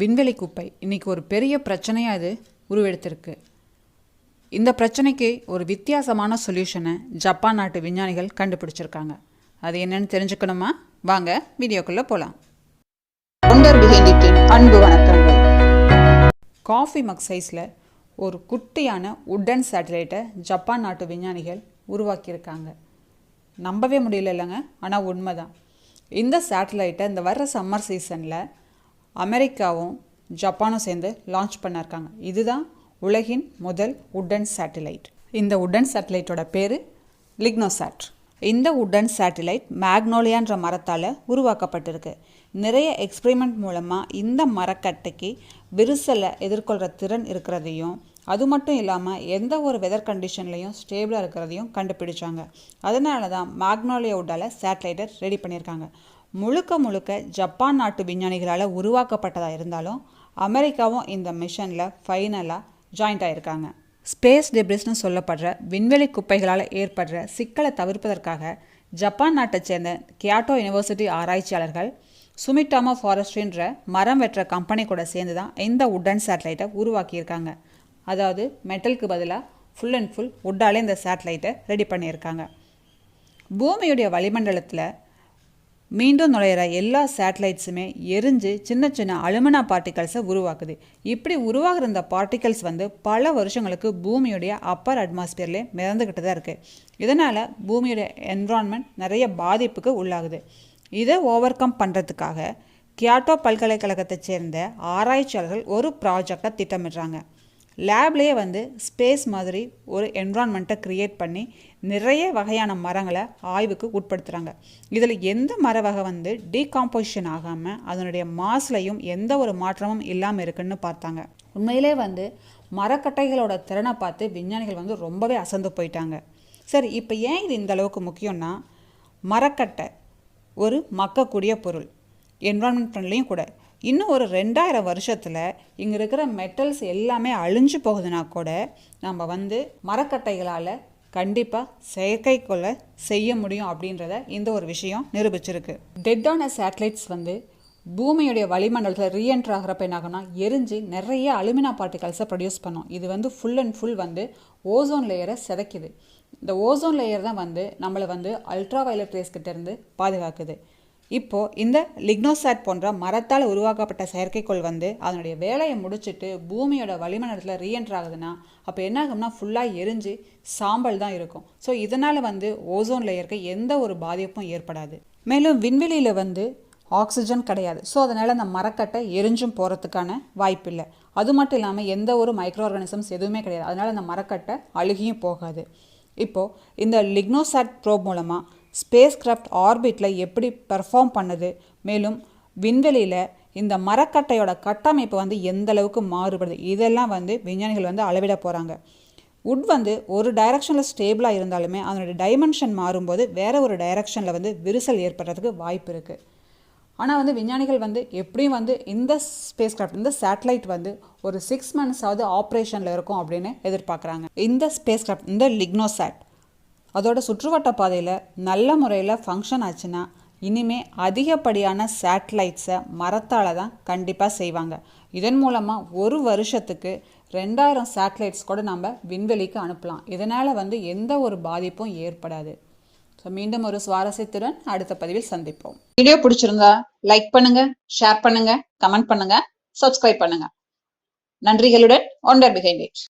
விண்வெளி குப்பை இன்றைக்கி ஒரு பெரிய பிரச்சனையாக இது உருவெடுத்திருக்கு. இந்த பிரச்சனைக்கு ஒரு வித்தியாசமான சொல்யூஷனை ஜப்பான் நாட்டு விஞ்ஞானிகள் கண்டுபிடிச்சிருக்காங்க. அது என்னன்னு தெரிஞ்சுக்கணுமா? வாங்க வீடியோக்குள்ளே போகலாம். அன்பு வணக்கங்கள். காஃபி மக் சைஸில் ஒரு குட்டியான உட்டன் சேட்டலைட்டை ஜப்பான் நாட்டு விஞ்ஞானிகள் உருவாக்கியிருக்காங்க. நம்பவே முடியல இல்லைங்க, ஆனால் உண்மைதான். இந்த சேட்டலைட்டை இந்த வர்ற சம்மர் சீசனில் அமெரிக்காவும் ஜப்பானும் சேர்ந்து லான்ச் பண்ணியிருக்காங்க. இதுதான் உலகின் முதல் உட்டன் சேட்டலைட். இந்த உட்டன் சேட்டலைட்டோட பேர் லிக்னோசாட். இந்த உட்டன் சேட்டலைட் மேக்னோலியான்ற மரத்தால் உருவாக்கப்பட்டிருக்கு. நிறைய எக்ஸ்பெரிமெண்ட் மூலமாக இந்த மரக்கட்டைக்கு விரிசலை எதிர்கொள்கிற திறன் இருக்கிறதையும், அது மட்டும் இல்லாமல் எந்த ஒரு வெதர் கண்டிஷன்லையும் ஸ்டேபிளாக இருக்கிறதையும் கண்டுபிடிச்சாங்க. அதனால தான் மேக்னோலியா உட்டால் சேட்டலைட்டை ரெடி பண்ணியிருக்காங்க. முழுக்க ஜப்பான் நாட்டு விஞ்ஞானிகளால் உருவாக்கப்பட்டதாக இருந்தாலும் அமெரிக்காவும் இந்த மிஷனில் ஃபைனலாக ஜாயிண்ட் ஆகியிருக்காங்க. ஸ்பேஸ் டெப்ரிஸ்னு சொல்லப்படுற விண்வெளி குப்பைகளால் ஏற்படுற சிக்கலை தவிர்ப்பதற்காக ஜப்பான் நாட்டை சேர்ந்த கியோட்டோ யூனிவர்சிட்டி ஆராய்ச்சியாளர்கள் சுமிட்டாமா ஃபாரஸ்ட்ரின்ற மரம் வெட்டுற கம்பெனி கூட சேர்ந்து தான் இந்த உட்டன் சேட்டலைட்டை உருவாக்கியிருக்காங்க. அதாவது மெட்டலுக்கு பதிலாக ஃபுல் அண்ட் ஃபுல் உட்டாலே இந்த சேட்டலைட்டை ரெடி பண்ணியிருக்காங்க. பூமியுடைய வளிமண்டலத்தில் மீண்டும் நுழையிற எல்லா சேட்டலைட்ஸுமே எரிஞ்சு சின்ன சின்ன அலுமினா பார்ட்டிகல்ஸை உருவாக்குது. இப்படி உருவாகிற இந்த பார்ட்டிகல்ஸ் பல வருஷங்களுக்கு பூமியுடைய அப்பர் அட்மாஸ்பியர்லேயே மிதந்துக்கிட்டு தான் இருக்குது. இதனால் பூமியுடைய என்விரான்மெண்ட் நிறைய பாதிப்புக்கு உள்ளாகுது. இதை ஓவர் கம் பண்ணுறதுக்காக கியோட்டோ பல்கலைக்கழகத்தை சேர்ந்த ஆராய்ச்சியாளர்கள் ஒரு ப்ராஜெக்டை திட்டமிடுறாங்க. லேப்லேயே ஸ்பேஸ் மாதிரி ஒரு என்விரான்மெண்ட்டை க்ரியேட் பண்ணி நிறைய வகையான மரங்களை ஆய்வுக்கு உட்படுத்துகிறாங்க. இதில் எந்த மர வகை டீகாம்போசிஷன் ஆகாமல் அதனுடைய மாஸ்லையும் எந்த ஒரு மாற்றமும் இல்லாமல் இருக்குன்னு பார்த்தாங்க. உண்மையிலே மரக்கட்டைகளோட திறனை பார்த்து விஞ்ஞானிகள் ரொம்பவே அசந்து போயிட்டாங்க. சரி, இப்போ ஏன் இது இந்த அளவுக்கு முக்கியம்னா, மரக்கட்டை ஒரு மக்கக்கூடிய பொருள், என்விரான்மெண்ட் ஃப்ரெண்ட்லியும் கூட. இன்னும் ஒரு 2000 வருஷத்தில் இங்கே இருக்கிற மெட்டல்ஸ் எல்லாமே அழிஞ்சு போகுதுன்னா கூட நம்ம மரக்கட்டைகளால் கண்டிப்பாக செயற்கைக்கொள்ள செய்ய முடியும் அப்படின்றத இந்த ஒரு விஷயம் நிரூபிச்சிருக்கு. டெட்டான சேட்டலைட்ஸ் பூமியுடைய வளிமண்டலத்தில் ரீஎன்ட்ரு ஆகிறப்ப என்ன ஆகும்னா எரிஞ்சு நிறைய அலுமினா பார்ட்டிகல்ஸை ப்ரொடியூஸ் பண்ணும். இது ஃபுல் அண்ட் ஃபுல் ஓசோன் லேயரை சிதைக்குது. இந்த ஓசோன் லேயர் தான் நம்மளை அல்ட்ரா வயலட் ரேஸ்கிட்டேருந்து பாதுகாக்குது. இப்போது இந்த லிக்னோசாட் போன்ற மரத்தால் உருவாக்கப்பட்ட செயற்கைக்கோள் அதனுடைய வேலையை முடிச்சுட்டு பூமியோட வளிமண்டலத்தில் ரீஎன்ட்ரு ஆகுதுன்னா அப்போ என்ன ஆகும்னா ஃபுல்லாக எரிஞ்சு சாம்பல் தான் இருக்கும். ஸோ இதனால் ஓசோன் லேயருக்கு எந்த ஒரு பாதிப்பும் ஏற்படாது. மேலும் விண்வெளியில் ஆக்சிஜன் கிடையாது. ஸோ அதனால் அந்த மரக்கட்டை எரிஞ்சும் போகிறதுக்கான வாய்ப்பு இல்லை. அது மட்டும் இல்லாமல் எந்த ஒரு மைக்ரோ ஆர்கானிசம்ஸ் எதுவுமே கிடையாது. அதனால் அந்த மரக்கட்டை அழுகியும் போகாது. இப்போது இந்த லிக்னோசாட் ப்ரோப் மூலமாக ஸ்பேஸ் கிராஃப்ட் ஆர்பிட்டில் எப்படி பெர்ஃபார்ம் பண்ணுது, மேலும் விண்வெளியில் இந்த மரக்கட்டையோட கட்டமைப்பு எந்த அளவுக்கு மாறுபடுது, இதெல்லாம் விஞ்ஞானிகள் அளவிட போகிறாங்க. உட் ஒரு டைரக்ஷனில் ஸ்டேபிளாக இருந்தாலுமே அதனுடைய டைமென்ஷன் மாறும்போது வேறு ஒரு டைரக்ஷனில் விரிசல் ஏற்படுறதுக்கு வாய்ப்பு இருக்குது. ஆனால் விஞ்ஞானிகள் எப்படியும் இந்த ஸ்பேஸ் கிராஃப்ட், இந்த சேட்டலைட் ஒரு 6 months ஆப்ரேஷனில் இருக்கும் அப்படின்னு எதிர்பார்க்குறாங்க. இந்த ஸ்பேஸ் கிராஃப்ட், இந்த லிக்னோசாட் அதோட சுற்றுவட்ட பாதையில் நல்ல முறையில் ஃபங்க்ஷன் ஆச்சுன்னா இனிமே அதிகப்படியான சேட்டலைட்ஸை மரத்தால் தான் கண்டிப்பாக செய்வாங்க. இதன் மூலமாக ஒரு வருஷத்துக்கு 2000 சேட்டலைட்ஸ் கூட நம்ம விண்வெளிக்கு அனுப்பலாம். இதனால் எந்த ஒரு பாதிப்பும் ஏற்படாது. ஸோ மீண்டும் ஒரு சுவாரஸ்யத்துடன் அடுத்த பதிவில் சந்திப்போம். வீடியோ பிடிச்சிருந்தா லைக் பண்ணுங்க, ஷேர் பண்ணுங்க, கமெண்ட் பண்ணுங்க, சப்ஸ்கிரைப் பண்ணுங்க. நன்றிகளுடன் ஒண்டர் பிஹைண்ட் இட்.